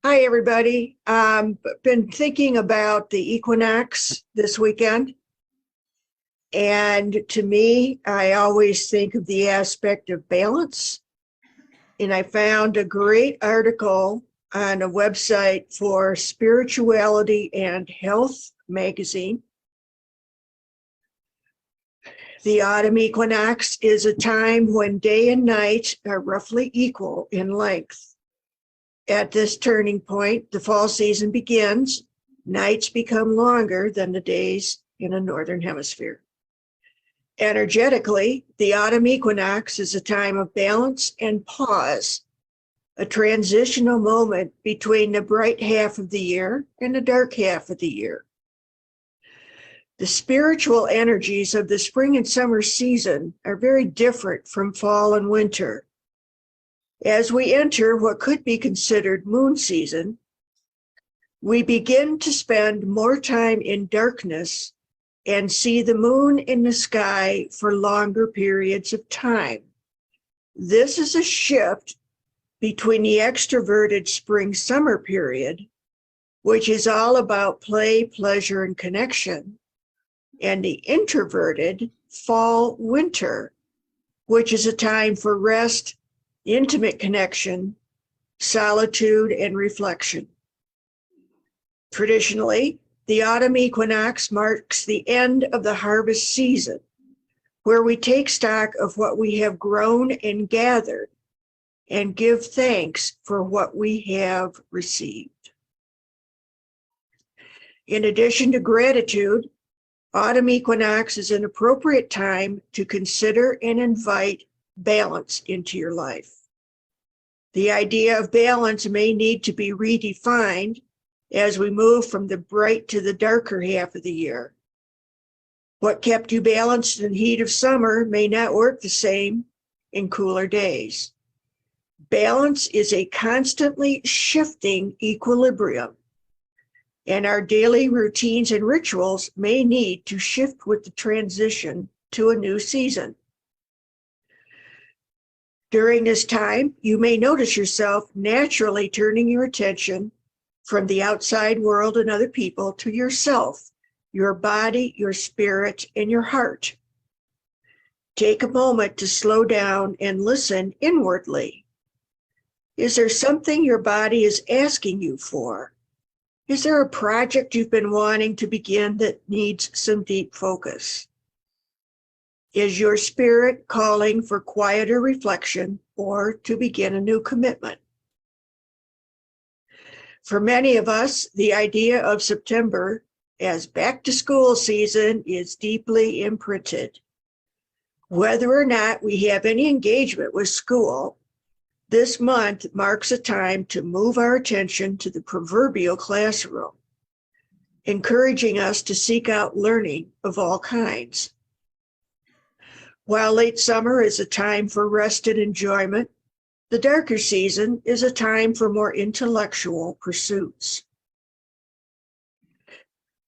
Hi, everybody. Been thinking about the equinox this weekend. And to me, I always think of the aspect of balance. And I found a great article on a website for Spirituality and Health magazine. The autumn equinox is a time when day and night are roughly equal in length. At this turning point, the fall season begins. Nights become longer than the days in the northern hemisphere. Energetically, the autumn equinox is a time of balance and pause, a transitional moment between the bright half of the year and the dark half of the year. The spiritual energies of the spring and summer season are very different from fall and winter. As we enter what could be considered moon season, we begin to spend more time in darkness and see the moon in the sky for longer periods of time. This is a shift between the extroverted spring-summer period, which is all about play, pleasure, and connection, and the introverted fall-winter, which is a time for rest, intimate connection, solitude, and reflection. Traditionally, the autumn equinox marks the end of the harvest season, where we take stock of what we have grown and gathered and give thanks for what we have received. In addition to gratitude, autumn equinox is an appropriate time to consider and invite balance into your life. The idea of balance may need to be redefined as we move from the bright to the darker half of the year. What kept you balanced in the heat of summer may not work the same in cooler days. Balance is a constantly shifting equilibrium, and our daily routines and rituals may need to shift with the transition to a new season. During this time, you may notice yourself naturally turning your attention from the outside world and other people to yourself, your body, your spirit, and your heart. Take a moment to slow down and listen inwardly. Is there something your body is asking you for? Is there a project you've been wanting to begin that needs some deep focus? Is your spirit calling for quieter reflection or to begin a new commitment? For many of us, the idea of September as back-to-school season is deeply imprinted. Whether or not we have any engagement with school, this month marks a time to move our attention to the proverbial classroom, encouraging us to seek out learning of all kinds. While late summer is a time for rest and enjoyment, the darker season is a time for more intellectual pursuits.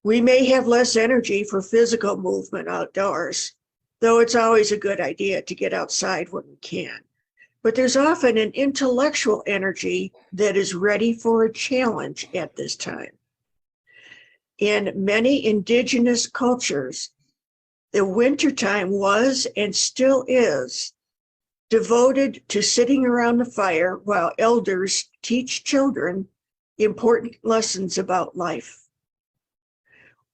We may have less energy for physical movement outdoors, though it's always a good idea to get outside when we can. But there's often an intellectual energy that is ready for a challenge at this time. In many indigenous cultures, the wintertime was and still is devoted to sitting around the fire while elders teach children important lessons about life.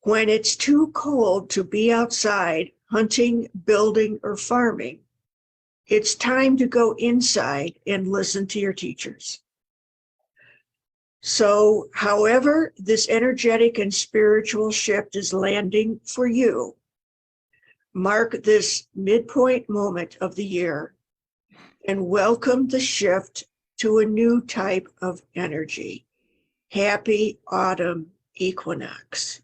When it's too cold to be outside hunting, building, or farming, it's time to go inside and listen to your teachers. So, however this energetic and spiritual shift is landing for you, mark this midpoint moment of the year and welcome the shift to a new type of energy. Happy autumn equinox.